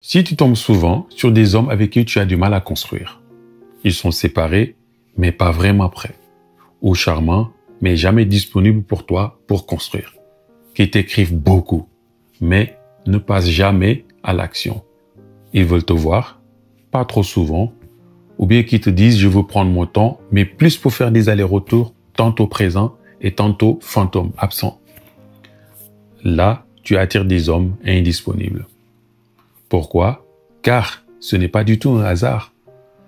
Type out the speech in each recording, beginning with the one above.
Si tu tombes souvent sur des hommes avec qui tu as du mal à construire, ils sont séparés, mais pas vraiment prêts, ou charmants, mais jamais disponibles pour toi pour construire, qui t'écrivent beaucoup, mais ne passent jamais à l'action. Ils veulent te voir, pas trop souvent, ou bien qui te disent « je veux prendre mon temps », mais plus pour faire des allers-retours, tantôt présents et tantôt fantômes, absents. Là, tu attires des hommes indisponibles. Pourquoi? Car ce n'est pas du tout un hasard.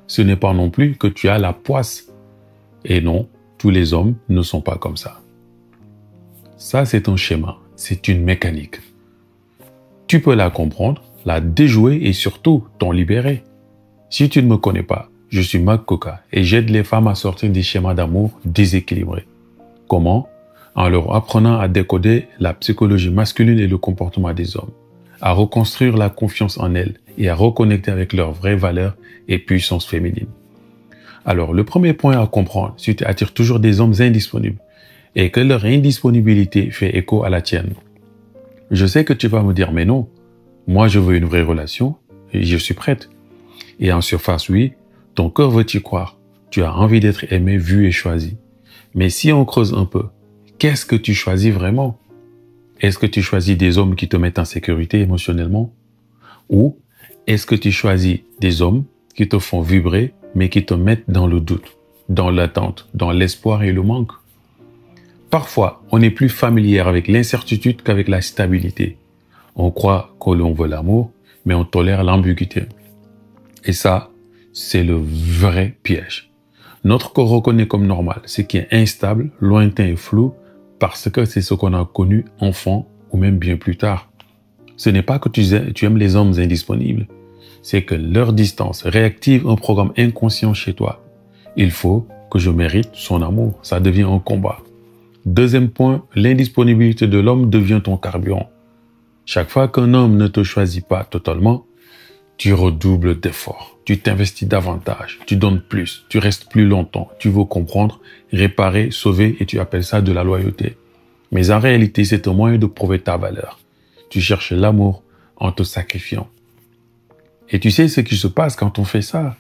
Ce n'est pas non plus que tu as la poisse. Et non, tous les hommes ne sont pas comme ça. Ça, c'est un schéma, c'est une mécanique. Tu peux la comprendre, la déjouer et surtout t'en libérer. Si tu ne me connais pas, je suis Mac Coca et j'aide les femmes à sortir des schémas d'amour déséquilibrés. Comment? En leur apprenant à décoder la psychologie masculine et le comportement des hommes, à reconstruire la confiance en elles et à reconnecter avec leurs vraies valeurs et puissance féminine. Alors, le premier point à comprendre, si tu attires toujours des hommes indisponibles et que leur indisponibilité fait écho à la tienne. Je sais que tu vas me dire, mais non, moi je veux une vraie relation et je suis prête. Et en surface, oui, ton cœur veut y croire. Tu as envie d'être aimé, vu et choisi. Mais si on creuse un peu, qu'est-ce que tu choisis vraiment? Est-ce que tu choisis des hommes qui te mettent en sécurité émotionnellement? Ou est-ce que tu choisis des hommes qui te font vibrer, mais qui te mettent dans le doute, dans l'attente, dans l'espoir et le manque? Parfois, on est plus familier avec l'incertitude qu'avec la stabilité. On croit que l'on veut l'amour, mais on tolère l'ambiguïté. Et ça, c'est le vrai piège. Notre corps reconnaît comme normal ce qui est instable, lointain et flou, parce que c'est ce qu'on a connu enfant ou même bien plus tard. Ce n'est pas que tu aimes les hommes indisponibles, c'est que leur distance réactive un programme inconscient chez toi. Il faut que je mérite son amour, ça devient un combat. Deuxième point, l'indisponibilité de l'homme devient ton carburant. Chaque fois qu'un homme ne te choisit pas totalement, tu redoubles d'efforts, tu t'investis davantage, tu donnes plus, tu restes plus longtemps, tu veux comprendre, réparer, sauver et tu appelles ça de la loyauté. Mais en réalité, c'est un moyen de prouver ta valeur. Tu cherches l'amour en te sacrifiant. Et tu sais ce qui se passe quand on fait ça?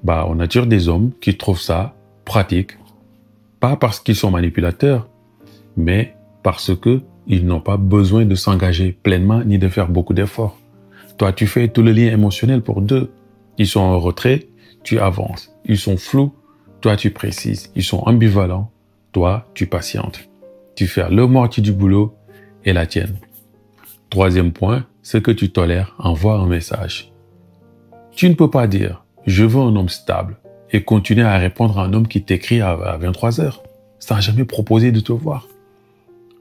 On attire des hommes qui trouvent ça pratique, pas parce qu'ils sont manipulateurs, mais parce que ils n'ont pas besoin de s'engager pleinement ni de faire beaucoup d'efforts. Toi, tu fais tout le lien émotionnel pour deux. Ils sont en retrait, tu avances. Ils sont flous, toi, tu précises. Ils sont ambivalents, toi, tu patientes. Tu fais le moitié du boulot et la tienne. Troisième point, ce que tu tolères envoie un message. Tu ne peux pas dire « je veux un homme stable » et continuer à répondre à un homme qui t'écrit à 23 heures, sans jamais proposer de te voir.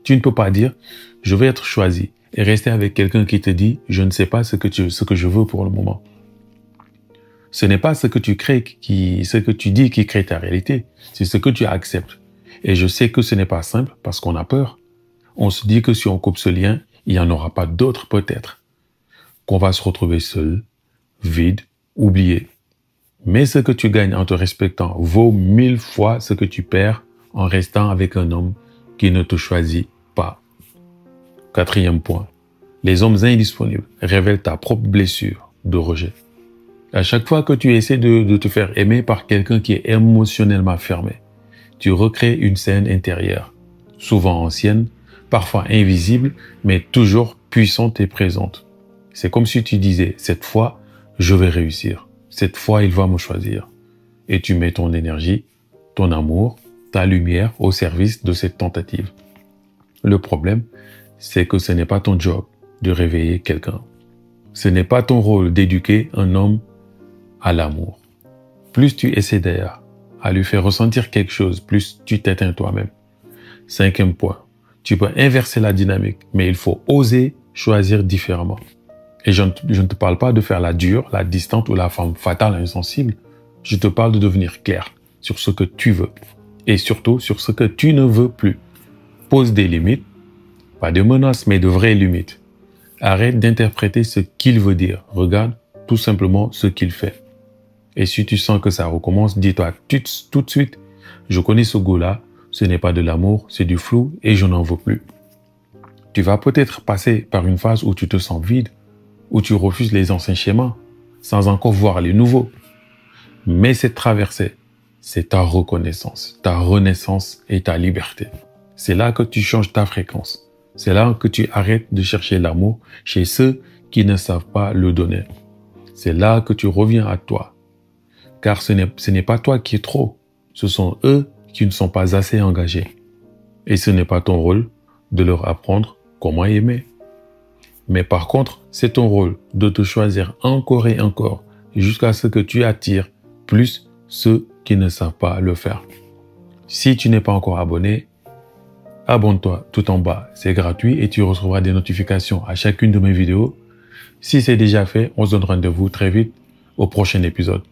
Tu ne peux pas dire « je vais être choisi » et rester avec quelqu'un qui te dit « je ne sais pas ce que je veux pour le moment ». Ce n'est pas ce que tu dis qui crée ta réalité, c'est ce que tu acceptes. Et je sais que ce n'est pas simple parce qu'on a peur. On se dit que si on coupe ce lien, il n'y en aura pas d'autres peut-être. Qu'on va se retrouver seul, vide, oublié. Mais ce que tu gagnes en te respectant vaut 1000 fois ce que tu perds en restant avec un homme qui ne te choisit pas. Quatrième point, les hommes indisponibles révèlent ta propre blessure de rejet. À chaque fois que tu essaies de te faire aimer par quelqu'un qui est émotionnellement fermé, tu recrées une scène intérieure, souvent ancienne, parfois invisible, mais toujours puissante et présente. C'est comme si tu disais, cette fois, je vais réussir. Cette fois, il va me choisir. Et tu mets ton énergie, ton amour, ta lumière au service de cette tentative. Le problème, c'est que ce n'est pas ton job de réveiller quelqu'un. Ce n'est pas ton rôle d'éduquer un homme à l'amour. Plus tu essaies d'ailleurs à lui faire ressentir quelque chose, plus tu t'éteins toi-même. Cinquième point, tu peux inverser la dynamique, mais il faut oser choisir différemment. Et je ne te parle pas de faire la dure, la distante ou la femme fatale, insensible. Je te parle de devenir clair sur ce que tu veux et surtout sur ce que tu ne veux plus. Pose des limites, pas de menaces, mais de vraies limites. Arrête d'interpréter ce qu'il veut dire. Regarde tout simplement ce qu'il fait. Et si tu sens que ça recommence, dis-toi tout de suite, je connais ce goût-là, ce n'est pas de l'amour, c'est du flou et je n'en veux plus. Tu vas peut-être passer par une phase où tu te sens vide, où tu refuses les anciens schémas sans encore voir les nouveaux. Mais cette traversée, c'est ta reconnaissance, ta renaissance et ta liberté. C'est là que tu changes ta fréquence. C'est là que tu arrêtes de chercher l'amour chez ceux qui ne savent pas le donner. C'est là que tu reviens à toi. Car ce n'est pas toi qui es trop. Ce sont eux qui ne sont pas assez engagés. Et ce n'est pas ton rôle de leur apprendre comment aimer. Mais par contre, c'est ton rôle de te choisir encore et encore jusqu'à ce que tu attires plus ceux qui ne savent pas le faire. Si tu n'es pas encore abonné, abonne-toi tout en bas. C'est gratuit et tu recevras des notifications à chacune de mes vidéos. Si c'est déjà fait, on se donne rendez-vous très vite au prochain épisode.